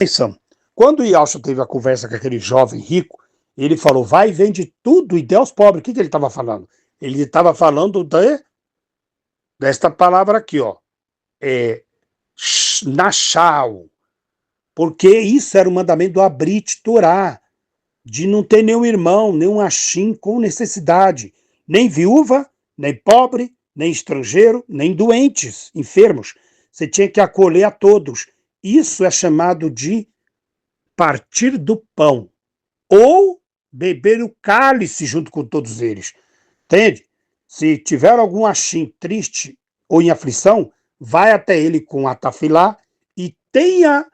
Atenção. Quando o Yalcha teve a conversa com aquele jovem rico, ele falou, vai e vende tudo e dê aos pobres. O que ele estava falando? Ele estava falando desta palavra aqui, ó. Nachal. Porque isso era o mandamento do Abrit Torá, de não ter nenhum irmão, nenhum achim com necessidade, nem viúva, nem pobre, nem estrangeiro, nem doentes, enfermos. Você tinha que acolher a todos. Isso é chamado de partir do pão, ou beber o cálice junto com todos eles. Entende? Se tiver algum achim triste ou em aflição, vai até ele com a tafilá e tenha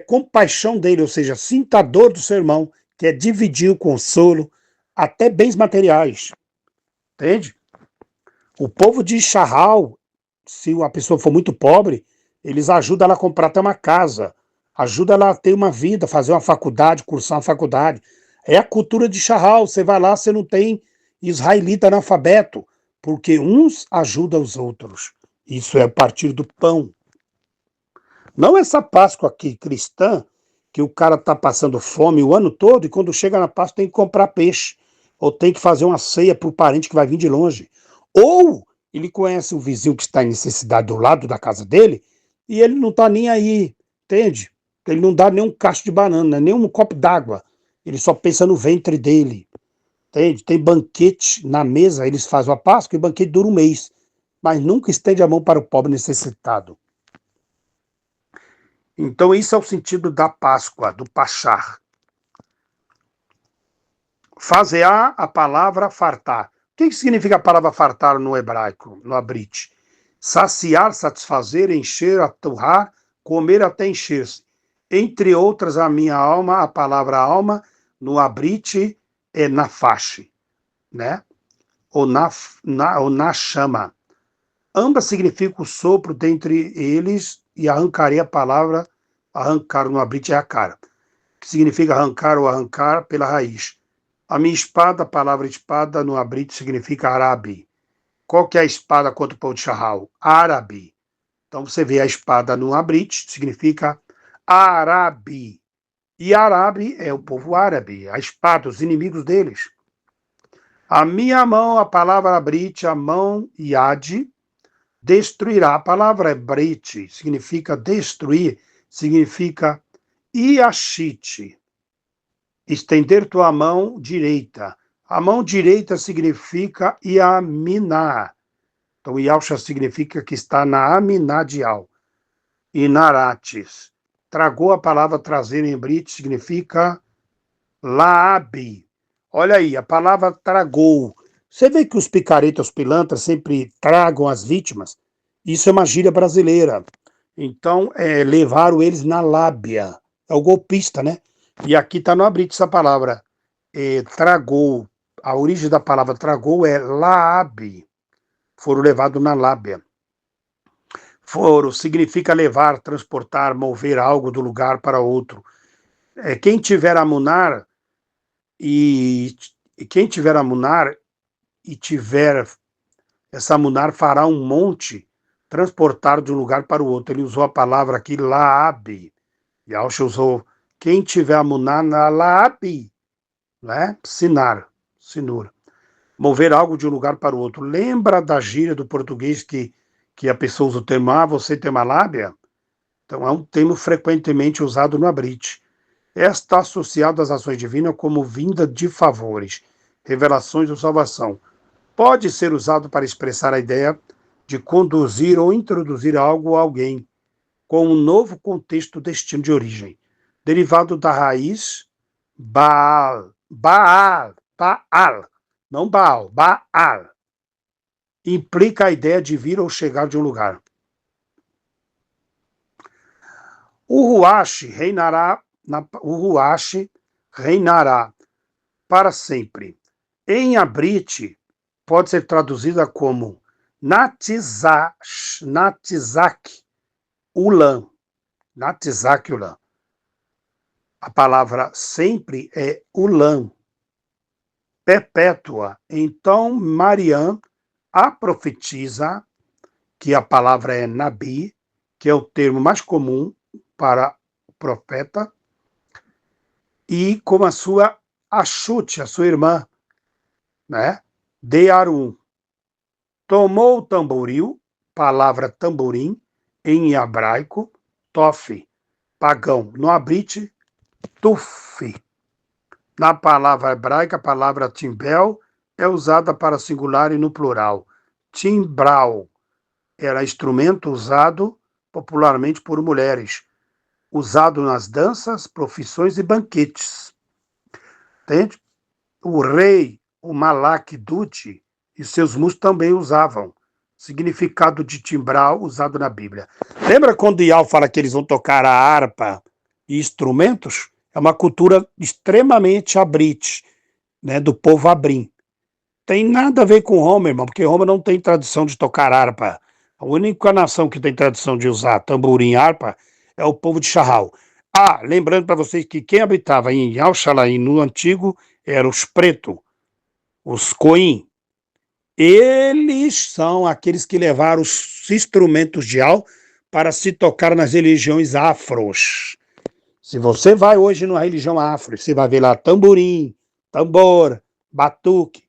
compaixão dele, ou seja, sinta a dor do seu irmão, que é dividir o consolo, até bens materiais. Entende? O povo de Charral, se a pessoa for muito pobre, eles ajudam ela a comprar até uma casa, ajudam ela a ter uma vida, fazer uma faculdade, cursar uma faculdade. É a cultura de Charral. Você vai lá, você não tem israelita analfabeto, porque uns ajudam os outros. Isso é partir do pão. Não essa Páscoa aqui cristã, que o cara está passando fome o ano todo e quando chega na Páscoa tem que comprar peixe, ou tem que fazer uma ceia para o parente que vai vir de longe. Ou ele conhece o vizinho que está em necessidade do lado da casa dele e ele não está nem aí, entende? Ele não dá nem um cacho de banana, nem um copo d'água. Ele só pensa no ventre dele, entende? Tem banquete na mesa, eles fazem a Páscoa e o banquete dura um mês, mas nunca estende a mão para o pobre necessitado. Então, isso é o sentido da Páscoa, do Pachar. Fazear a palavra fartar. O que significa a palavra fartar no hebraico, no abrit? Saciar, satisfazer, encher, aturrar, comer até encher-se. Entre outras, a minha alma, a palavra alma, no abrit é nafash, né? Ou na chama. Ambas significam o sopro dentre eles e arrancarei a palavra arrancar no abrit é a cara, que significa arrancar ou arrancar pela raiz. A minha espada, a palavra espada no abrit significa árabe. Qual que é a espada contra o povo de Charral? Árabe. Então você vê a espada no abrit, significa árabe. E árabe é o povo árabe, a espada, os inimigos deles. A minha mão, a palavra abrit, a mão yad, destruirá. A palavra hebrit significa destruir, significa iashite, estender tua mão direita. A mão direita significa iaminá. Então, Yalcha significa que está na aminá de Al. E narates. Tragou, a palavra trazer em hebrite significa laabi. Olha aí, a palavra tragou. Você vê que os picaretas, os pilantras sempre tragam as vítimas? Isso é uma gíria brasileira. Então, levaram eles na lábia. É o golpista, né? E aqui está no abrit essa palavra. Tragou. A origem da palavra tragou é laabi. Foram levados na lábia. Significa levar, transportar, mover algo do lugar para outro. Quem tiver amunar e tiver essa amunar fará um monte transportar de um lugar para o outro. Ele usou a palavra aqui laabi. Yalcha usou quem tiver amunar na laabi, né? Sinar, sinur. Mover algo de um lugar para o outro. Lembra da gíria do português que a pessoa usa o termo, você tem uma lábia? Então é um termo frequentemente usado no abrit. Está associado às ações divinas como vinda de favores, revelações ou salvação. Pode ser usado para expressar a ideia de conduzir ou introduzir algo ou alguém com um novo contexto destino de origem, derivado da raiz Baal, não Baal, Baal. Implica a ideia de vir ou chegar de um lugar. O Ruach reinará para sempre. Em abrit, pode ser traduzida como Natizak Ulam. Natizak Ulam. A palavra sempre é Ulam, perpétua. Então, Mariam, a profetisa, que a palavra é Nabi, que é o termo mais comum para profeta, e com a sua Axute, a sua irmã, né, de Arum. Tomou o tamboril, palavra tamborim, em hebraico, tof, pagão. No abrite, tuf. Na palavra hebraica, a palavra timbel é usada para singular e no plural. Timbral era instrumento usado popularmente por mulheres, usado nas danças, profissões e banquetes. Entende? O rei, o Malak Duti, e seus músicos também usavam. Significado de timbral usado na Bíblia. Lembra quando Ial fala que eles vão tocar a harpa e instrumentos? É uma cultura extremamente abrite, né, do povo abrim. Tem nada a ver com Roma, irmão, porque Roma não tem tradição de tocar harpa. A única nação que tem tradição de usar tamborim e harpa é o povo de Charral. Ah, lembrando para vocês que quem habitava em Al-Shalaim no antigo eram os pretos, os coim. Eles são aqueles que levaram os instrumentos de Al para se tocar nas religiões afros. Se você vai hoje numa religião afro, você vai ver lá tamborim, tambor, batuque,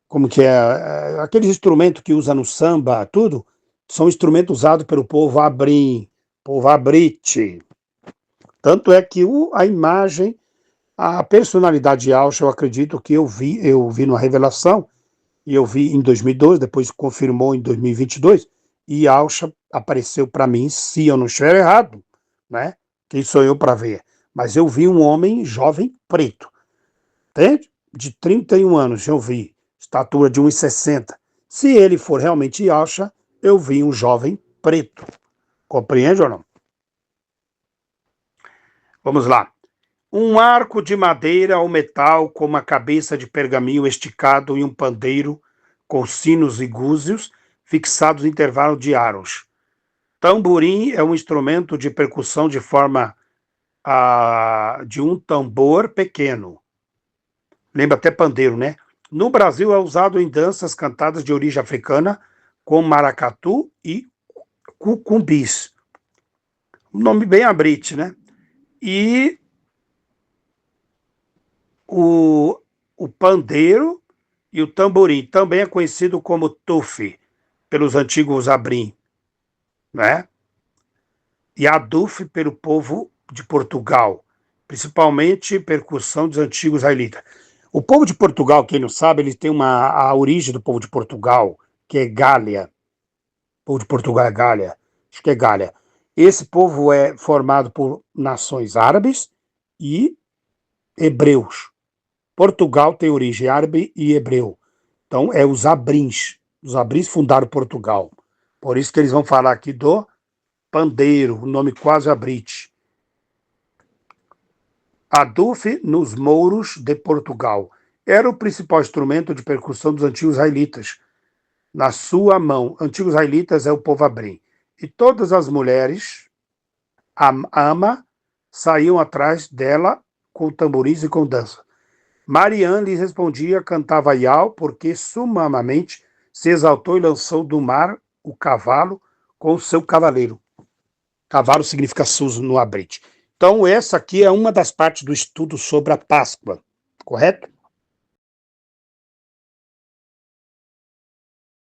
como que é, aqueles instrumentos que usa no samba, tudo, são instrumentos usados pelo povo abrim, povo abrite. Tanto é que a imagem, a personalidade de Alcha, eu acredito que eu vi numa revelação, e eu vi em 2012, depois confirmou em 2022, e Alcha apareceu para mim, se eu não estiver errado, né? Quem sou eu para ver? Mas eu vi um homem jovem preto, entende? De 31 anos, eu vi, estatura de 1,60. Se ele for realmente Alcha, eu vi um jovem preto. Compreende ou não? Vamos lá. Um arco de madeira ou metal com uma cabeça de pergaminho esticado e um pandeiro com sinos e gúzios fixados em intervalo de aros. Tamborim é um instrumento de percussão de forma de um tambor pequeno. Lembra até pandeiro, né? No Brasil é usado em danças cantadas de origem africana, como maracatu e cucumbis. Um nome bem abrite, né? E o pandeiro e o tamborim também é conhecido como tufi, pelos antigos abrim, né? E aduf pelo povo de Portugal, principalmente percussão dos antigos israelitas. O povo de Portugal, quem não sabe, ele tem a origem do povo de Portugal, que é Gália. O povo de Portugal é Gália, acho que é Gália. Esse povo é formado por nações árabes e hebreus. Portugal tem origem árabe e hebreu. Então, é os abrins. Os abrins fundaram Portugal. Por isso que eles vão falar aqui do pandeiro, o nome quase abrite. Aduf nos mouros de Portugal. Era o principal instrumento de percussão dos antigos israelitas. Na sua mão, antigos israelitas é o povo abrim. E todas as mulheres, ama, saíam atrás dela com tamborins e com dança. Marianne lhes respondia, cantava Ial, porque sumamente se exaltou e lançou do mar o cavalo com o seu cavaleiro. Cavalo significa sus no abrite. Então, essa aqui é uma das partes do estudo sobre a Páscoa, correto?